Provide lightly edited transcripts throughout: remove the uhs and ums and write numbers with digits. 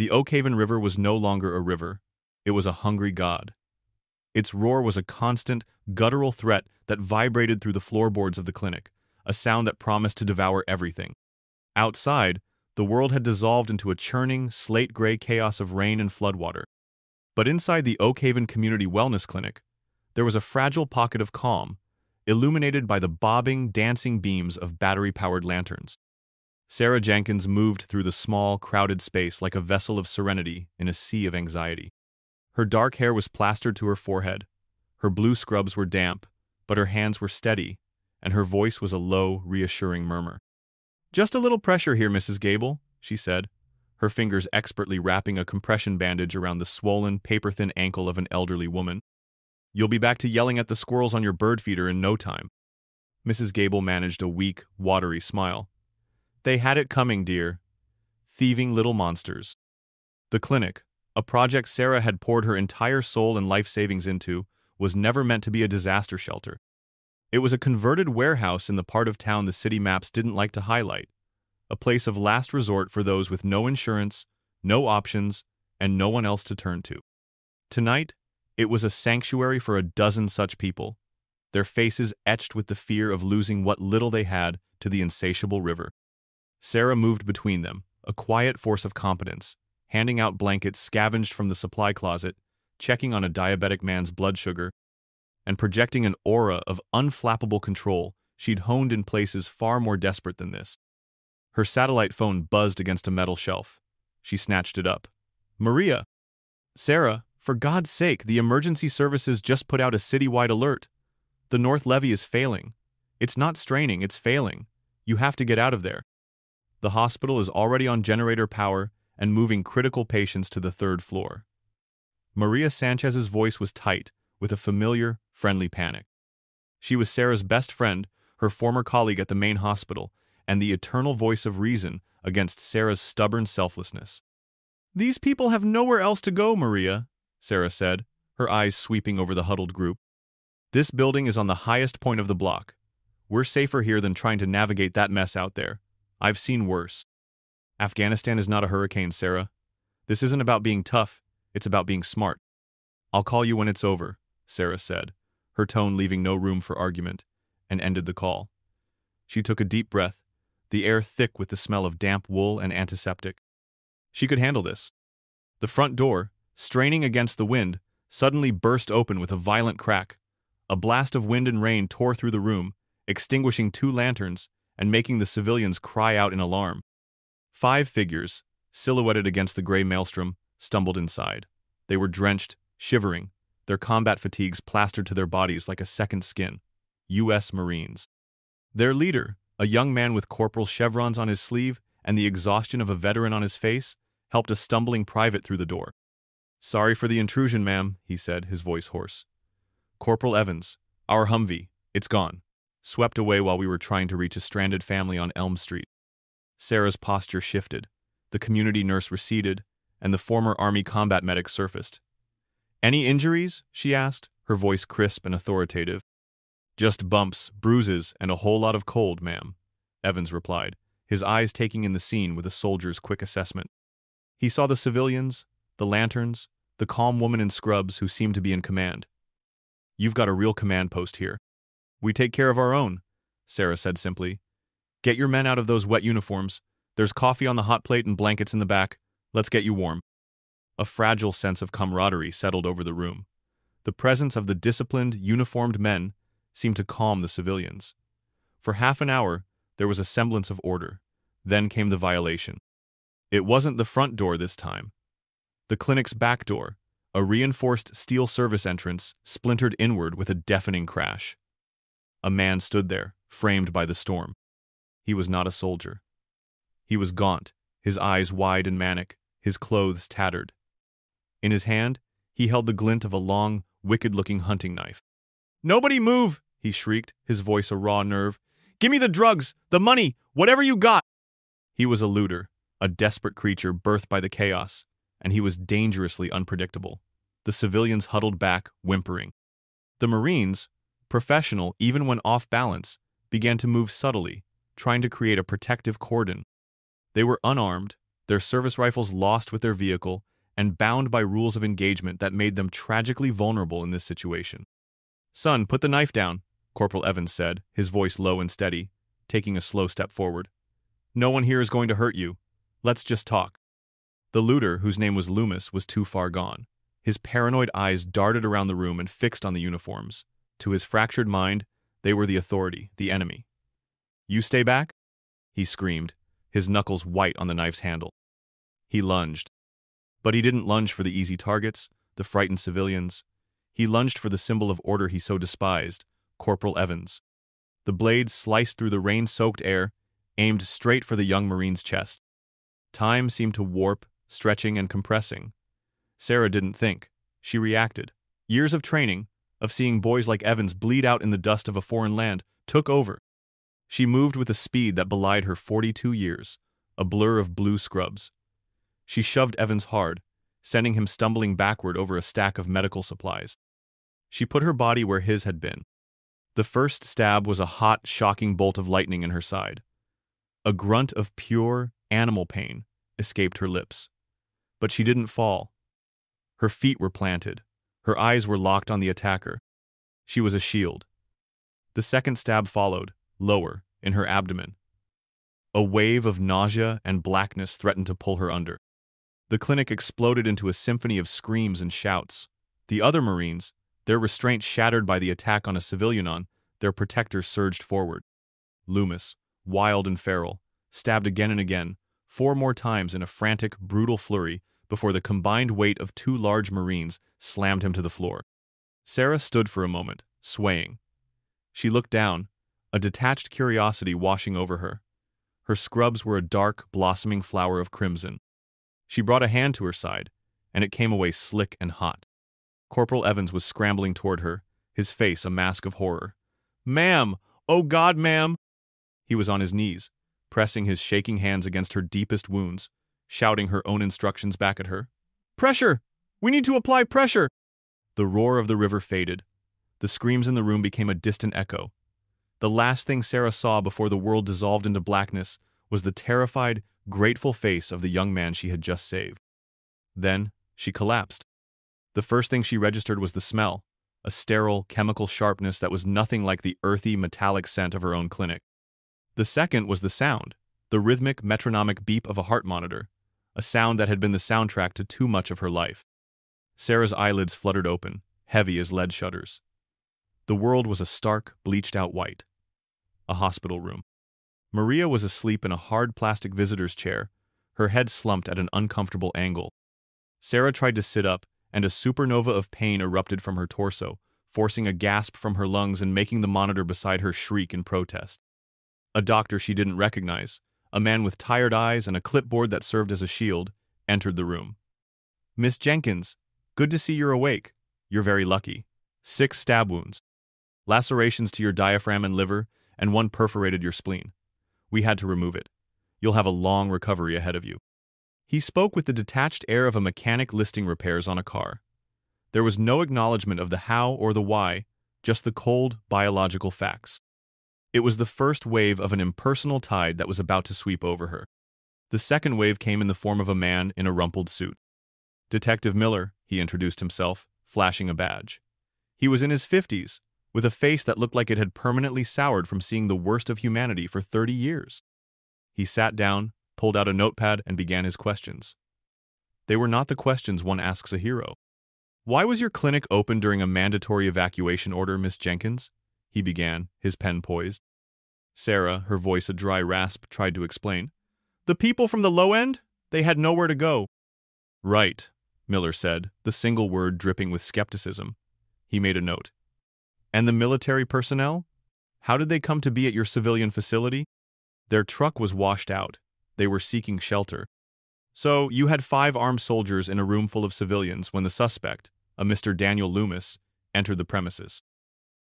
The Oakhaven River was no longer a river. It was a hungry god. Its roar was a constant, guttural threat that vibrated through the floorboards of the clinic, a sound that promised to devour everything. Outside, the world had dissolved into a churning, slate-gray chaos of rain and floodwater. But inside the Oakhaven Community Wellness Clinic, there was a fragile pocket of calm, illuminated by the bobbing, dancing beams of battery-powered lanterns. Sarah Jenkins moved through the small, crowded space like a vessel of serenity in a sea of anxiety. Her dark hair was plastered to her forehead, her blue scrubs were damp, but her hands were steady, and her voice was a low, reassuring murmur. "Just a little pressure here, Mrs. Gable," she said, her fingers expertly wrapping a compression bandage around the swollen, paper-thin ankle of an elderly woman. "You'll be back to yelling at the squirrels on your bird feeder in no time." Mrs. Gable managed a weak, watery smile. "They had it coming, dear. Thieving little monsters." The clinic, a project Sarah had poured her entire soul and life savings into, was never meant to be a disaster shelter. It was a converted warehouse in the part of town the city maps didn't like to highlight, a place of last resort for those with no insurance, no options, and no one else to turn to. Tonight, it was a sanctuary for a dozen such people, their faces etched with the fear of losing what little they had to the insatiable river. Sarah moved between them, a quiet force of competence, handing out blankets scavenged from the supply closet, checking on a diabetic man's blood sugar, and projecting an aura of unflappable control she'd honed in places far more desperate than this. Her satellite phone buzzed against a metal shelf. She snatched it up. "Maria!" "Sarah, for God's sake, the emergency services just put out a citywide alert. The North Levee is failing. It's not straining, it's failing. You have to get out of there. The hospital is already on generator power and moving critical patients to the 3rd floor." Maria Sanchez's voice was tight, with a familiar, friendly panic. She was Sarah's best friend, her former colleague at the main hospital, and the eternal voice of reason against Sarah's stubborn selflessness. "These people have nowhere else to go, Maria," Sarah said, her eyes sweeping over the huddled group. "This building is on the highest point of the block. We're safer here than trying to navigate that mess out there. I've seen worse." "Afghanistan is not a hurricane, Sarah. This isn't about being tough, it's about being smart." "I'll call you when it's over," Sarah said, her tone leaving no room for argument, and ended the call. She took a deep breath, the air thick with the smell of damp wool and antiseptic. She could handle this. The front door, straining against the wind, suddenly burst open with a violent crack. A blast of wind and rain tore through the room, extinguishing 2 lanterns and making the civilians cry out in alarm. 5 figures, silhouetted against the gray maelstrom, stumbled inside. They were drenched, shivering, their combat fatigues plastered to their bodies like a second skin. U.S. Marines. Their leader, a young man with corporal chevrons on his sleeve and the exhaustion of a veteran on his face, helped a stumbling private through the door. "Sorry for the intrusion, ma'am," he said, his voice hoarse. "Corporal Evans, our Humvee, it's gone. Swept away while we were trying to reach a stranded family on Elm Street." Sarah's posture shifted. The community nurse receded, and the former Army combat medic surfaced. "Any injuries?" she asked, her voice crisp and authoritative. "Just bumps, bruises, and a whole lot of cold, ma'am," Evans replied, his eyes taking in the scene with a soldier's quick assessment. He saw the civilians, the lanterns, the calm woman in scrubs who seemed to be in command. "You've got a real command post here." "We take care of our own," Sarah said simply. "Get your men out of those wet uniforms. There's coffee on the hot plate and blankets in the back. Let's get you warm." A fragile sense of camaraderie settled over the room. The presence of the disciplined, uniformed men seemed to calm the civilians. For half an hour, there was a semblance of order. Then came the violation. It wasn't the front door this time. The clinic's back door, a reinforced steel service entrance, splintered inward with a deafening crash. A man stood there, framed by the storm. He was not a soldier. He was gaunt, his eyes wide and manic, his clothes tattered. In his hand, he held the glint of a long, wicked-looking hunting knife. "Nobody move!" he shrieked, his voice a raw nerve. "Give me the drugs, the money, whatever you got!" He was a looter, a desperate creature birthed by the chaos, and he was dangerously unpredictable. The civilians huddled back, whimpering. The Marines, professional even when off balance, began to move subtly, trying to create a protective cordon. They were unarmed, their service rifles lost with their vehicle, and bound by rules of engagement that made them tragically vulnerable in this situation. "Son, put the knife down," Corporal Evans said, his voice low and steady, taking a slow step forward. "No one here is going to hurt you. Let's just talk." The looter, whose name was Loomis, was too far gone. His paranoid eyes darted around the room and fixed on the uniforms. To his fractured mind, they were the authority, the enemy. "You stay back?" he screamed, his knuckles white on the knife's handle. He lunged. But he didn't lunge for the easy targets, the frightened civilians. He lunged for the symbol of order he so despised, Corporal Evans. The blade sliced through the rain-soaked air, aimed straight for the young Marine's chest. Time seemed to warp, stretching and compressing. Sarah didn't think. She reacted. Years of training, of seeing boys like Evans bleed out in the dust of a foreign land, took over. She moved with a speed that belied her 42 years, a blur of blue scrubs. She shoved Evans hard, sending him stumbling backward over a stack of medical supplies. She put her body where his had been. The first stab was a hot, shocking bolt of lightning in her side. A grunt of pure, animal pain escaped her lips. But she didn't fall. Her feet were planted. Her eyes were locked on the attacker. She was a shield. The second stab followed, lower, in her abdomen. A wave of nausea and blackness threatened to pull her under. The clinic exploded into a symphony of screams and shouts. The other Marines, their restraint shattered by the attack on a civilian on their protector, surged forward. Loomis, wild and feral, stabbed again and again, 4 more times in a frantic, brutal flurry before the combined weight of 2 large Marines slammed him to the floor. Sarah stood for a moment, swaying. She looked down, a detached curiosity washing over her. Her scrubs were a dark, blossoming flower of crimson. She brought a hand to her side, and it came away slick and hot. Corporal Evans was scrambling toward her, his face a mask of horror. "Ma'am! Oh God, ma'am!" He was on his knees, pressing his shaking hands against her deepest wounds, shouting her own instructions back at her. "Pressure! We need to apply pressure!" The roar of the river faded. The screams in the room became a distant echo. The last thing Sarah saw before the world dissolved into blackness was the terrified, grateful face of the young man she had just saved. Then she collapsed. The first thing she registered was the smell, a sterile, chemical sharpness that was nothing like the earthy, metallic scent of her own clinic. The second was the sound, the rhythmic, metronomic beep of a heart monitor, a sound that had been the soundtrack to too much of her life. Sarah's eyelids fluttered open, heavy as lead shutters. The world was a stark, bleached-out white. A hospital room. Maria was asleep in a hard plastic visitor's chair, her head slumped at an uncomfortable angle. Sarah tried to sit up, and a supernova of pain erupted from her torso, forcing a gasp from her lungs and making the monitor beside her shriek in protest. A doctor she didn't recognize, a man with tired eyes and a clipboard that served as a shield, entered the room. "Miss Jenkins, good to see you're awake. You're very lucky. 6 stab wounds. Lacerations to your diaphragm and liver, and 1 perforated your spleen. We had to remove it. You'll have a long recovery ahead of you." He spoke with the detached air of a mechanic listing repairs on a car. There was no acknowledgement of the how or the why, just the cold, biological facts. It was the first wave of an impersonal tide that was about to sweep over her. The second wave came in the form of a man in a rumpled suit. "Detective Miller," he introduced himself, flashing a badge. He was in his 50s, with a face that looked like it had permanently soured from seeing the worst of humanity for 30 years. He sat down, pulled out a notepad, and began his questions. They were not the questions one asks a hero. "Why was your clinic open during a mandatory evacuation order, Miss Jenkins?" he began, his pen poised. Sarah, her voice a dry rasp, tried to explain. "The people from the low end? They had nowhere to go." "Right," Miller said, the single word dripping with skepticism. He made a note. "And the military personnel? How did they come to be at your civilian facility?" "Their truck was washed out. They were seeking shelter." "So you had 5 armed soldiers in a room full of civilians when the suspect, a Mr. Daniel Loomis, entered the premises."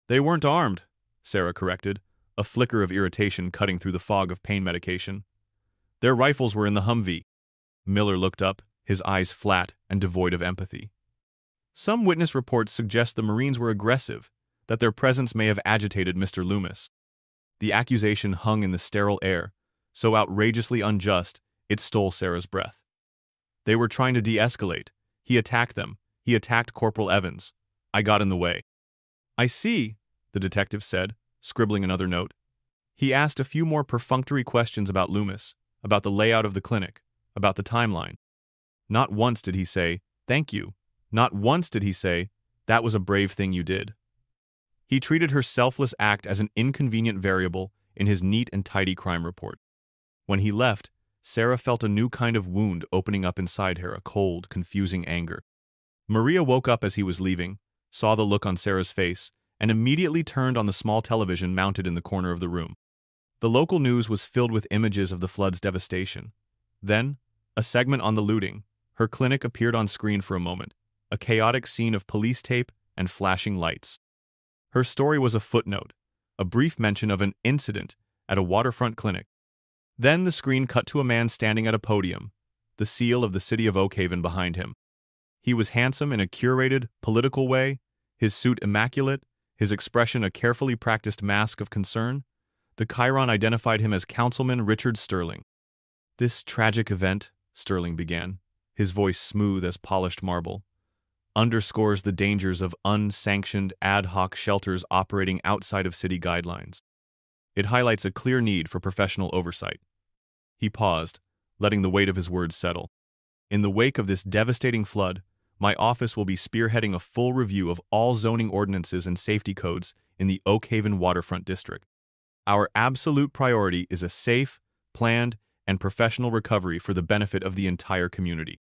"They weren't armed," Sarah corrected, a flicker of irritation cutting through the fog of pain medication. "Their rifles were in the Humvee." Miller looked up, his eyes flat and devoid of empathy. "Some witness reports suggest the Marines were aggressive, that their presence may have agitated Mr. Loomis." The accusation hung in the sterile air, so outrageously unjust It stole Sarah's breath. They were trying to de-escalate. He attacked them. He attacked Corporal Evans. I got in the way. I see, the detective said, scribbling another note. He asked a few more perfunctory questions about Loomis, about the layout of the clinic, about the timeline. Not once did he say, "Thank you." Not once did he say, "That was a brave thing you did." He treated her selfless act as an inconvenient variable in his neat and tidy crime report. When he left, Sarah felt a new kind of wound opening up inside her, a cold, confusing anger. Maria woke up as he was leaving, saw the look on Sarah's face, and immediately turned on the small television mounted in the corner of the room. The local news was filled with images of the flood's devastation. Then, a segment on the looting. Her clinic appeared on screen for a moment, a chaotic scene of police tape and flashing lights. Her story was a footnote, a brief mention of an incident at a waterfront clinic. Then the screen cut to a man standing at a podium, the seal of the city of Oakhaven behind him. He was handsome in a curated, political way, his suit immaculate, his expression a carefully practiced mask of concern. The Chiron identified him as Councilman Richard Sterling. "This tragic event," Sterling began, his voice smooth as polished marble, "underscores the dangers of unsanctioned ad hoc shelters operating outside of city guidelines. It highlights a clear need for professional oversight." He paused, letting the weight of his words settle. "In the wake of this devastating flood, my office will be spearheading a full review of all zoning ordinances and safety codes in the Oakhaven waterfront district. Our absolute priority is a safe, planned, and professional recovery for the benefit of the entire community."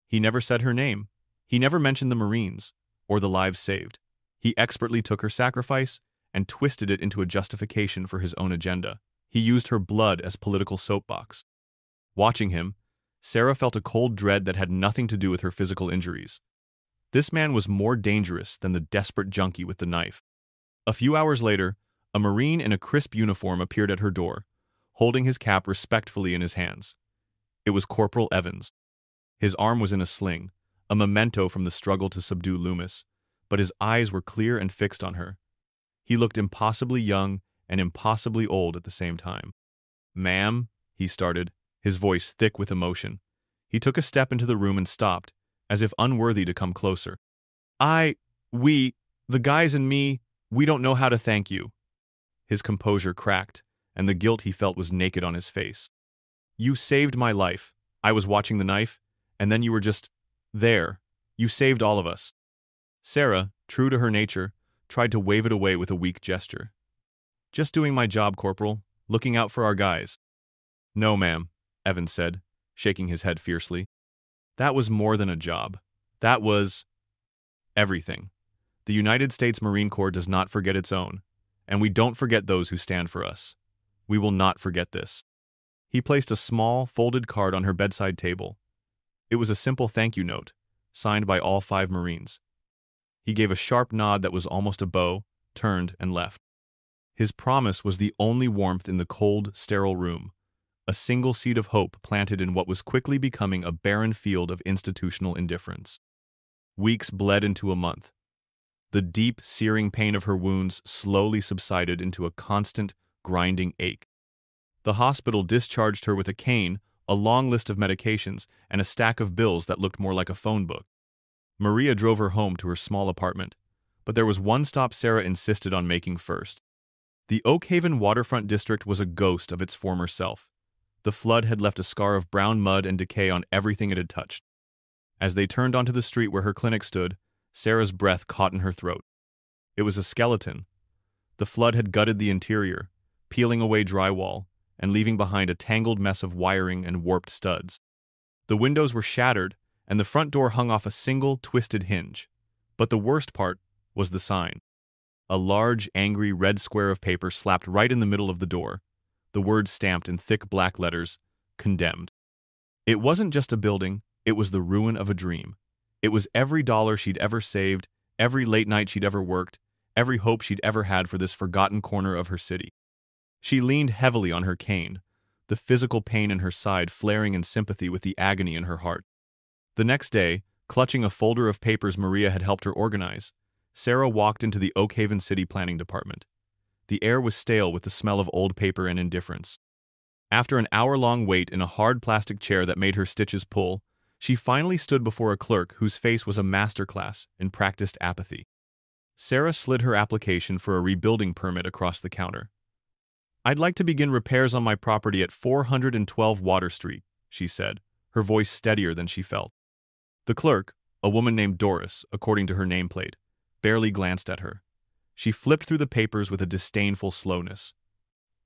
He never said her name. He never mentioned the Marines, or the lives saved. He expertly took her sacrifice and twisted it into a justification for his own agenda. He used her blood as political soapbox. Watching him, Sarah felt a cold dread that had nothing to do with her physical injuries. This man was more dangerous than the desperate junkie with the knife. A few hours later, a Marine in a crisp uniform appeared at her door, holding his cap respectfully in his hands. It was Corporal Evans. His arm was in a sling, a memento from the struggle to subdue Loomis, but his eyes were clear and fixed on her. He looked impossibly young and impossibly old at the same time. "Ma'am," he started, his voice thick with emotion. He took a step into the room and stopped, as if unworthy to come closer. The guys and me, we don't know how to thank you." His composure cracked, and the guilt he felt was naked on his face. "You saved my life. I was watching the knife, and then you were just there. You saved all of us." Sarah, true to her nature, tried to wave it away with a weak gesture. "Just doing my job, Corporal, looking out for our guys." "No, ma'am," Evans said, shaking his head fiercely. "That was more than a job. That was everything. The United States Marine Corps does not forget its own, and we don't forget those who stand for us. We will not forget this." He placed a small, folded card on her bedside table. It was a simple thank you note, signed by all 5 Marines. He gave a sharp nod that was almost a bow, turned, and left. His promise was the only warmth in the cold, sterile room, a single seed of hope planted in what was quickly becoming a barren field of institutional indifference. Weeks bled into a month. The deep, searing pain of her wounds slowly subsided into a constant, grinding ache. The hospital discharged her with a cane, a long list of medications, and a stack of bills that looked more like a phone book. Maria drove her home to her small apartment, but there was one stop Sarah insisted on making first. The Oakhaven waterfront district was a ghost of its former self. The flood had left a scar of brown mud and decay on everything it had touched. As they turned onto the street where her clinic stood, Sarah's breath caught in her throat. It was a skeleton. The flood had gutted the interior, peeling away drywall, and leaving behind a tangled mess of wiring and warped studs. The windows were shattered, and the front door hung off a single, twisted hinge. But the worst part was the sign. A large, angry red square of paper slapped right in the middle of the door, the words stamped in thick black letters, "Condemned." It wasn't just a building, it was the ruin of a dream. It was every dollar she'd ever saved, every late night she'd ever worked, every hope she'd ever had for this forgotten corner of her city. She leaned heavily on her cane, the physical pain in her side flaring in sympathy with the agony in her heart. The next day, clutching a folder of papers Maria had helped her organize, Sarah walked into the Oakhaven City Planning Department. The air was stale with the smell of old paper and indifference. After an hour-long wait in a hard plastic chair that made her stitches pull, she finally stood before a clerk whose face was a masterclass in practiced apathy. Sarah slid her application for a rebuilding permit across the counter. "I'd like to begin repairs on my property at 412 Water Street," she said, her voice steadier than she felt. The clerk, a woman named Doris, according to her nameplate, barely glanced at her. She flipped through the papers with a disdainful slowness.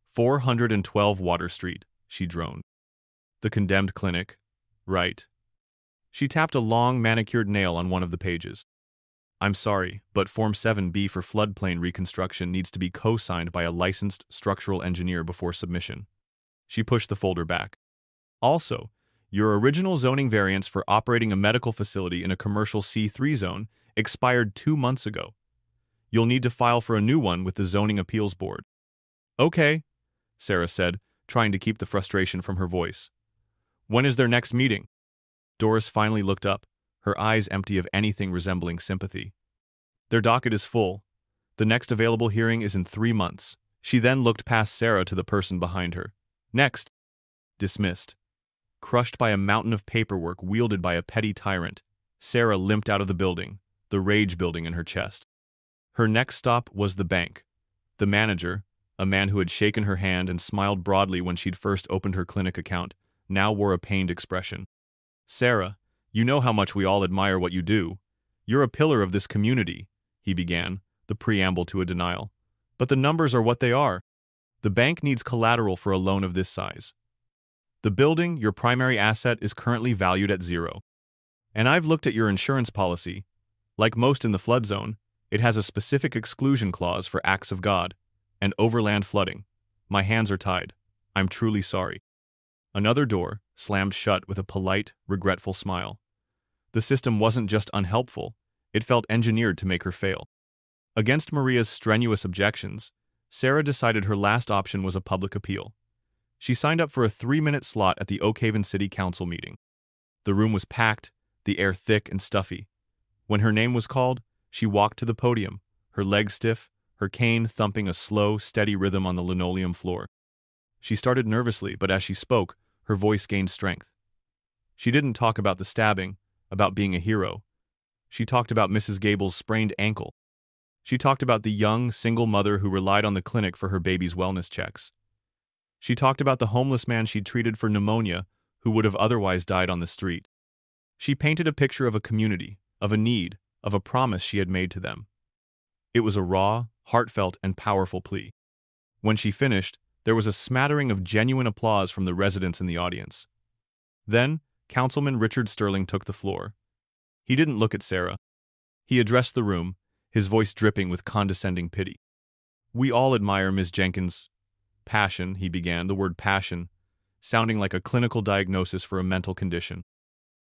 412 Water Street, she droned. The condemned clinic, right. She tapped a long, manicured nail on one of the pages. "I'm sorry, but Form 7B for floodplain reconstruction needs to be co-signed by a licensed structural engineer before submission." She pushed the folder back. "Also, your original zoning variance for operating a medical facility in a commercial C3 zone expired 2 months ago. You'll need to file for a new one with the Zoning Appeals Board." "Okay," Sarah said, trying to keep the frustration from her voice. "When is their next meeting?" Doris finally looked up, her eyes empty of anything resembling sympathy. "Their docket is full. The next available hearing is in 3 months. She then looked past Sarah to the person behind her. "Next." Dismissed. Crushed by a mountain of paperwork wielded by a petty tyrant, Sarah limped out of the building, the rage building in her chest. Her next stop was the bank. The manager, a man who had shaken her hand and smiled broadly when she'd first opened her clinic account, now wore a pained expression. "Sarah, you know how much we all admire what you do. You're a pillar of this community," he began, the preamble to a denial. "But the numbers are what they are. The bank needs collateral for a loan of this size. The building, your primary asset, is currently valued at 0. And I've looked at your insurance policy. Like most in the flood zone, it has a specific exclusion clause for acts of God and overland flooding. My hands are tied. I'm truly sorry." Another door slammed shut with a polite, regretful smile. The system wasn't just unhelpful, it felt engineered to make her fail. Against Maria's strenuous objections, Sarah decided her last option was a public appeal. She signed up for a 3-minute slot at the Oak Haven City Council meeting. The room was packed, the air thick and stuffy. When her name was called, she walked to the podium, her legs stiff, her cane thumping a slow, steady rhythm on the linoleum floor. She started nervously, but as she spoke, her voice gained strength. She didn't talk about the stabbing, about being a hero. She talked about Mrs. Gable's sprained ankle. She talked about the young, single mother who relied on the clinic for her baby's wellness checks. She talked about the homeless man she'd treated for pneumonia who would have otherwise died on the street. She painted a picture of a community, of a need, of a promise she had made to them. It was a raw, heartfelt, and powerful plea. When she finished, there was a smattering of genuine applause from the residents in the audience. Then, Councilman Richard Sterling took the floor. He didn't look at Sarah. He addressed the room, his voice dripping with condescending pity. "We all admire Ms. Jenkins' passion," he began, the word passion, sounding like a clinical diagnosis for a mental condition.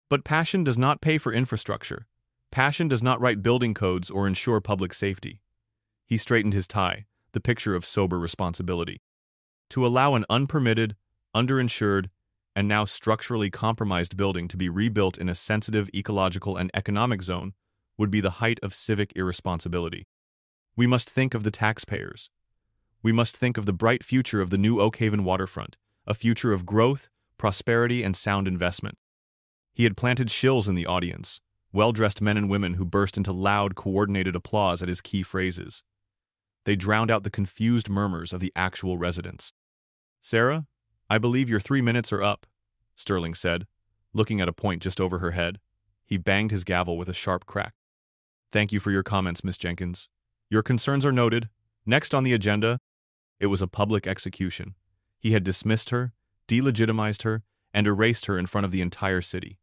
"But passion does not pay for infrastructure. Passion does not write building codes or ensure public safety." He straightened his tie, the picture of sober responsibility. To allow an unpermitted, underinsured, and now structurally compromised building to be rebuilt in a sensitive ecological and economic zone would be the height of civic irresponsibility. "We must think of the taxpayers. We must think of the bright future of the new Oak Haven waterfront, a future of growth, prosperity, and sound investment." He had planted shills in the audience, well-dressed men and women who burst into loud, coordinated applause at his key phrases. They drowned out the confused murmurs of the actual residents. "Sarah, I believe your 3 minutes are up," Sterling said, looking at a point just over her head. He banged his gavel with a sharp crack. "Thank you for your comments, Miss Jenkins. Your concerns are noted. Next on the agenda." It was a public execution. He had dismissed her, delegitimized her, and erased her in front of the entire city.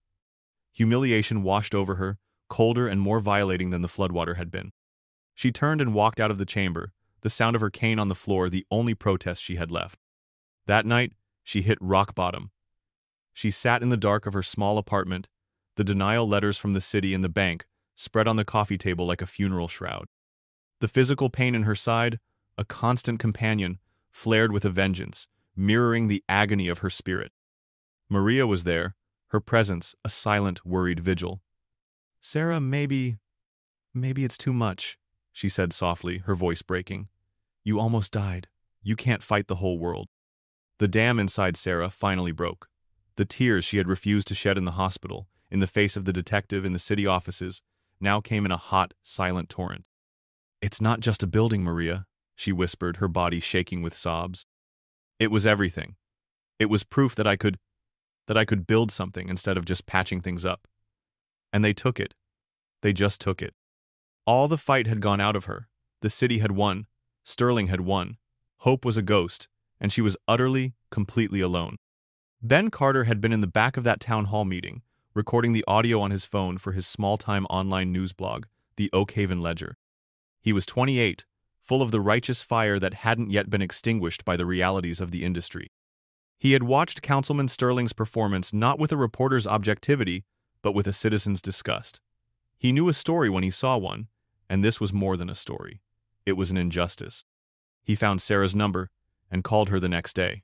Humiliation washed over her, colder and more violating than the floodwater had been. She turned and walked out of the chamber, the sound of her cane on the floor the only protest she had left. That night, she hit rock bottom. She sat in the dark of her small apartment, the denial letters from the city and the bank spread on the coffee table like a funeral shroud. The physical pain in her side, a constant companion, flared with a vengeance, mirroring the agony of her spirit. Maria was there, her presence a silent, worried vigil. "Sarah, maybe it's too much," she said softly, her voice breaking. "You almost died. You can't fight the whole world." The dam inside Sarah finally broke. The tears she had refused to shed in the hospital, in the face of the detective in the city offices, now came in a hot, silent torrent. "It's not just a building, Maria," she whispered, her body shaking with sobs. "It was everything. It was proof that I could build something instead of just patching things up. And they took it. They just took it. All the fight had gone out of her. The city had won. Sterling had won. Hope was a ghost, and she was utterly, completely alone." Ben Carter had been in the back of that town hall meeting, recording the audio on his phone for his small-time online news blog, the Oakhaven Ledger. He was 28, full of the righteous fire that hadn't yet been extinguished by the realities of the industry. He had watched Councilman Sterling's performance not with a reporter's objectivity, but with a citizen's disgust. He knew a story when he saw one, and this was more than a story. It was an injustice. He found Sarah's number and called her the next day.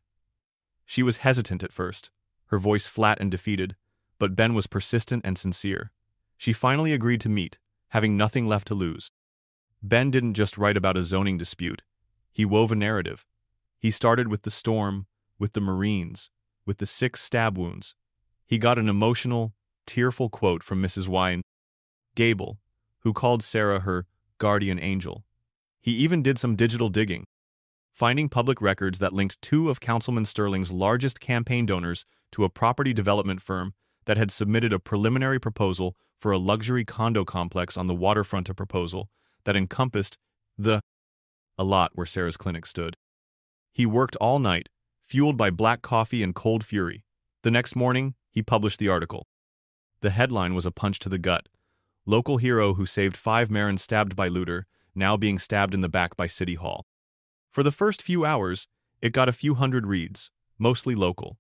She was hesitant at first, her voice flat and defeated, but Ben was persistent and sincere. She finally agreed to meet, having nothing left to lose. Ben didn't just write about a zoning dispute. He wove a narrative. He started with the storm, with the Marines, with the 6 stab wounds. He got an emotional, tearful quote from Mrs. Wine Gable, who called Sarah her guardian angel. He even did some digital digging, finding public records that linked 2 of Councilman Sterling's largest campaign donors to a property development firm that had submitted a preliminary proposal for a luxury condo complex on the waterfront, a proposal that encompassed a lot where Sarah's clinic stood. He worked all night, fueled by black coffee and cold fury. The next morning, he published the article. The headline was a punch to the gut. "Local hero who saved 5 Marins stabbed by looter, now being stabbed in the back by City Hall." For the first few hours, it got a few hundred reads, mostly local.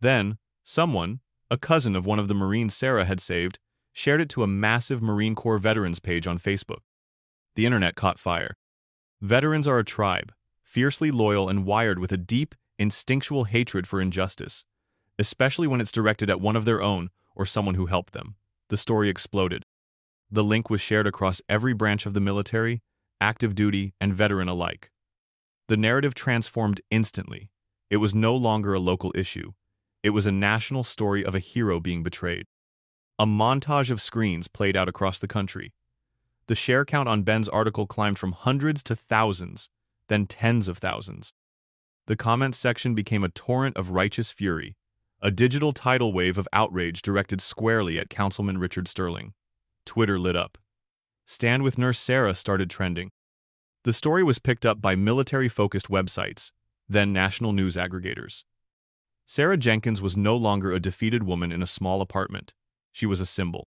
Then, someone, a cousin of one of the Marines Sarah had saved, shared it to a massive Marine Corps veterans page on Facebook. The internet caught fire. Veterans are a tribe, fiercely loyal and wired with a deep, instinctual hatred for injustice, especially when it's directed at one of their own or someone who helped them. The story exploded. The link was shared across every branch of the military, active duty, and veteran alike. The narrative transformed instantly. It was no longer a local issue. It was a national story of a hero being betrayed. A montage of screens played out across the country. The share count on Ben's article climbed from hundreds to thousands, then tens of thousands. The comments section became a torrent of righteous fury, a digital tidal wave of outrage directed squarely at Councilman Richard Sterling. Twitter lit up. "Stand with Nurse Sarah" started trending. The story was picked up by military-focused websites, then national news aggregators. Sarah Jenkins was no longer a defeated woman in a small apartment. She was a symbol.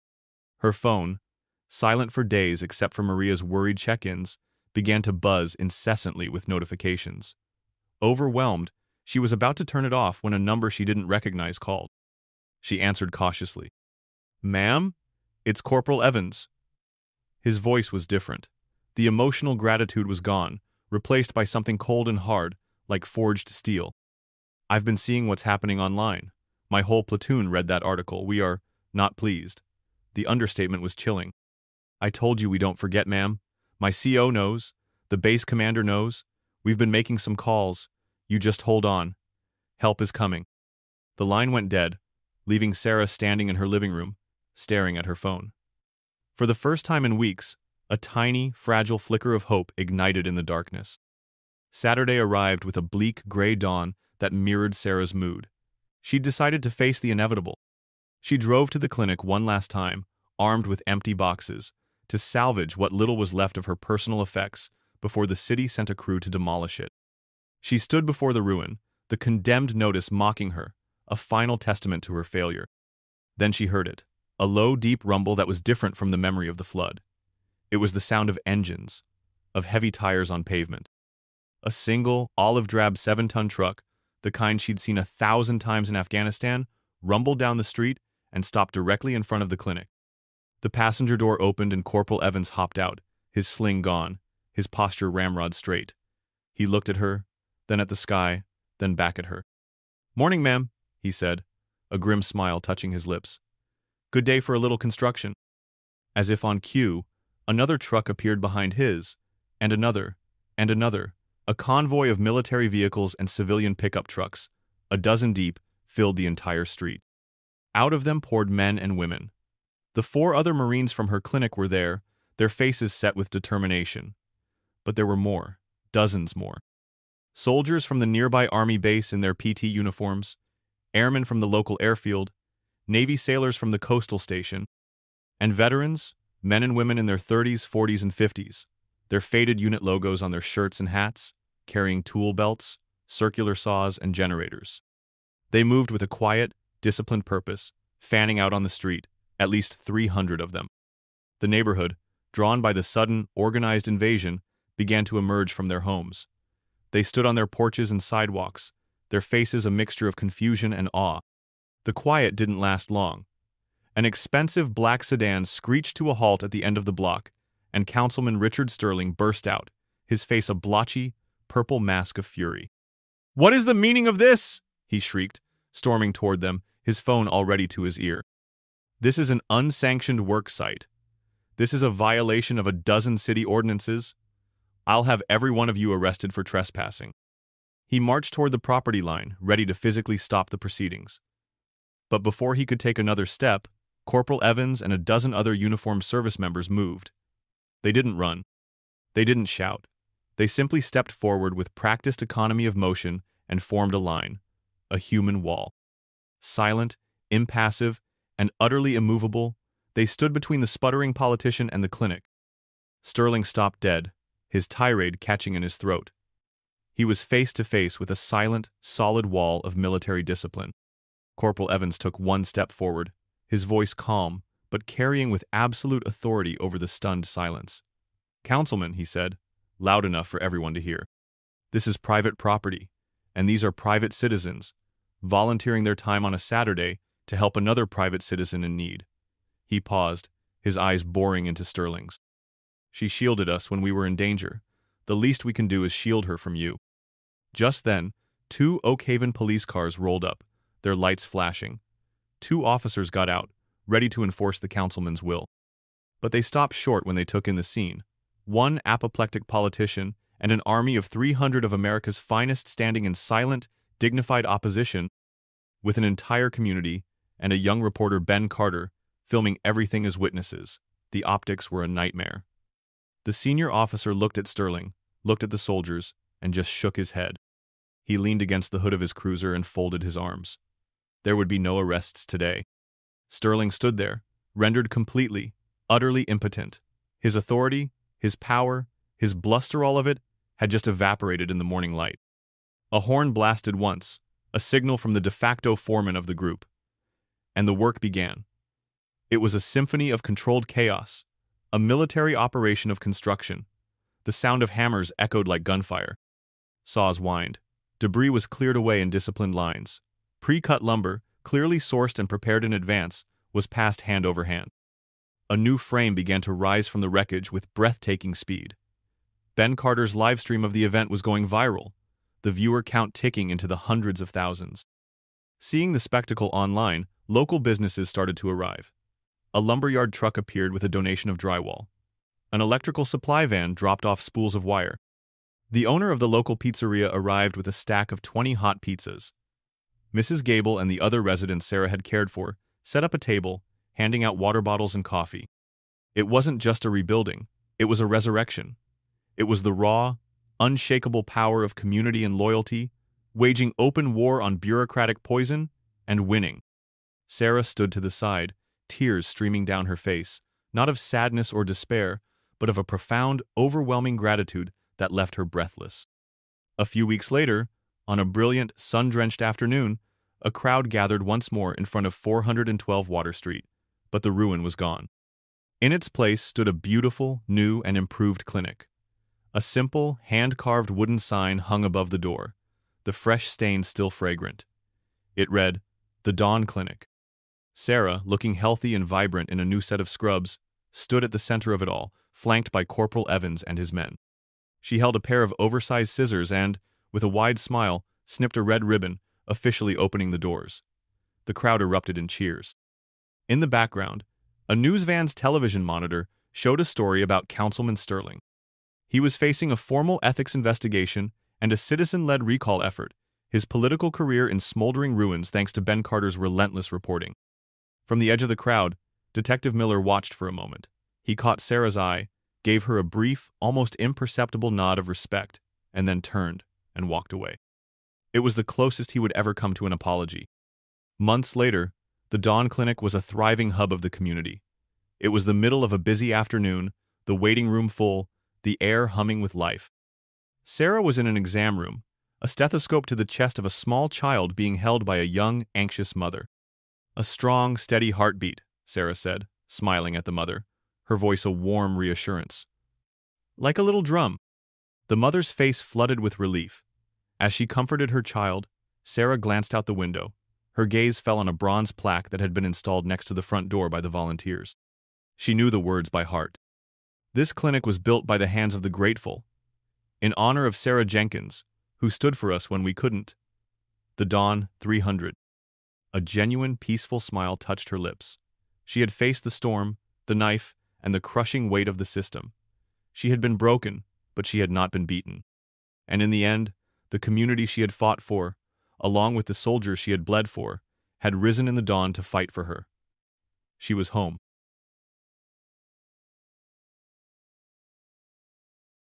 Her phone, silent for days except for Maria's worried check-ins, began to buzz incessantly with notifications. Overwhelmed, she was about to turn it off when a number she didn't recognize called. She answered cautiously. "Ma'am? It's Corporal Evans." His voice was different. The emotional gratitude was gone, replaced by something cold and hard, like forged steel. "I've been seeing what's happening online. My whole platoon read that article. We are not pleased." The understatement was chilling. "I told you we don't forget, ma'am. My CO knows. The base commander knows. We've been making some calls. You just hold on. Help is coming." The line went dead, leaving Sarah standing in her living room, staring at her phone. For the first time in weeks, a tiny, fragile flicker of hope ignited in the darkness. Saturday arrived with a bleak, gray dawn that mirrored Sarah's mood. She'd decided to face the inevitable. She drove to the clinic one last time, armed with empty boxes, to salvage what little was left of her personal effects before the city sent a crew to demolish it. She stood before the ruin, the condemned notice mocking her, a final testament to her failure. Then she heard it, a low, deep rumble that was different from the memory of the flood. It was the sound of engines, of heavy tires on pavement. A single, olive-drab 7-ton truck, the kind she'd seen 1,000 times in Afghanistan, rumbled down the street and stopped directly in front of the clinic. The passenger door opened and Corporal Evans hopped out, his sling gone, his posture ramrod straight. He looked at her, then at the sky, then back at her. "Morning, ma'am," he said, a grim smile touching his lips. "Good day for a little construction." As if on cue, another truck appeared behind his, and another, A convoy of military vehicles and civilian pickup trucks, a dozen deep, filled the entire street. Out of them poured men and women. The 4 other Marines from her clinic were there, their faces set with determination. But there were more, dozens more. Soldiers from the nearby army base in their PT uniforms, airmen from the local airfield, Navy sailors from the coastal station, and veterans, men and women in their 30s, 40s, and 50s, their faded unit logos on their shirts and hats, carrying tool belts, circular saws, and generators. They moved with a quiet, disciplined purpose, fanning out on the street, at least 300 of them. The neighborhood, drawn by the sudden, organized invasion, began to emerge from their homes. They stood on their porches and sidewalks, their faces a mixture of confusion and awe. The quiet didn't last long. An expensive black sedan screeched to a halt at the end of the block, and Councilman Richard Sterling burst out, his face a blotchy, purple mask of fury. "What is the meaning of this?" he shrieked, storming toward them, his phone already to his ear. "This is an unsanctioned work site. This is a violation of a dozen city ordinances. I'll have every one of you arrested for trespassing." He marched toward the property line, ready to physically stop the proceedings. But before he could take another step, Corporal Evans and a dozen other uniformed service members moved. They didn't run. They didn't shout. They simply stepped forward with practiced economy of motion and formed a line, a human wall. Silent, impassive, and utterly immovable, they stood between the sputtering politician and the clinic. Sterling stopped dead, his tirade catching in his throat. He was face to face with a silent, solid wall of military discipline. Corporal Evans took one step forward, his voice calm, but carrying with absolute authority over the stunned silence. "Councilman," he said, loud enough for everyone to hear. "This is private property, and these are private citizens, volunteering their time on a Saturday to help another private citizen in need." He paused, his eyes boring into Sterling's. "She shielded us when we were in danger. The least we can do is shield her from you." Just then, 2 Oak Haven police cars rolled up, their lights flashing. 2 officers got out, ready to enforce the councilman's will. But they stopped short when they took in the scene. 1 apoplectic politician and an army of 300 of America's finest standing in silent, dignified opposition, with an entire community and a young reporter, Ben Carter, filming everything as witnesses. The optics were a nightmare. The senior officer looked at Sterling, looked at the soldiers, and just shook his head. He leaned against the hood of his cruiser and folded his arms. There would be no arrests today. Sterling stood there, rendered completely, utterly impotent. His authority, his power, his bluster, all of it, had just evaporated in the morning light. A horn blasted once, a signal from the de facto foreman of the group. And the work began. It was a symphony of controlled chaos, a military operation of construction. The sound of hammers echoed like gunfire. Saws whined. Debris was cleared away in disciplined lines. Pre-cut lumber, clearly sourced and prepared in advance, was passed hand over hand. A new frame began to rise from the wreckage with breathtaking speed. Ben Carter's live stream of the event was going viral, the viewer count ticking into the hundreds of thousands. Seeing the spectacle online, local businesses started to arrive. A lumberyard truck appeared with a donation of drywall. An electrical supply van dropped off spools of wire. The owner of the local pizzeria arrived with a stack of 20 hot pizzas. Mrs. Gable and the other residents Sarah had cared for set up a table, handing out water bottles and coffee. It wasn't just a rebuilding, it was a resurrection. It was the raw, unshakable power of community and loyalty, waging open war on bureaucratic poison, and winning. Sarah stood to the side, tears streaming down her face, not of sadness or despair, but of a profound, overwhelming gratitude that left her breathless. A few weeks later, on a brilliant, sun-drenched afternoon, a crowd gathered once more in front of 412 Water Street, but the ruin was gone. In its place stood a beautiful, new, and improved clinic. A simple, hand-carved wooden sign hung above the door, the fresh stain still fragrant. It read, "The Dawn Clinic." Sarah, looking healthy and vibrant in a new set of scrubs, stood at the center of it all, flanked by Corporal Evans and his men. She held a pair of oversized scissors and, with a wide smile, snipped a red ribbon, officially opening the doors. The crowd erupted in cheers. In the background, a news van's television monitor showed a story about Councilman Sterling. He was facing a formal ethics investigation and a citizen-led recall effort, his political career in smoldering ruins thanks to Ben Carter's relentless reporting. From the edge of the crowd, Detective Miller watched for a moment. He caught Sarah's eye, gave her a brief, almost imperceptible nod of respect, and then turned and walked away. It was the closest he would ever come to an apology. Months later, the Dawn Clinic was a thriving hub of the community. It was the middle of a busy afternoon, the waiting room full, the air humming with life. Sarah was in an exam room, a stethoscope to the chest of a small child being held by a young, anxious mother. "A strong, steady heartbeat," Sarah said, smiling at the mother, her voice a warm reassurance. "Like a little drum." The mother's face flooded with relief. As she comforted her child, Sarah glanced out the window. Her gaze fell on a bronze plaque that had been installed next to the front door by the volunteers. She knew the words by heart. This clinic was built by the hands of the grateful, in honor of Sarah Jenkins, who stood for us when we couldn't. The Dawn 300. A genuine, peaceful smile touched her lips. She had faced the storm, the knife, and the crushing weight of the system. She had been broken, but she had not been beaten. And in the end, the community she had fought for, along with the soldiers she had bled for, had risen in the dawn to fight for her. She was home.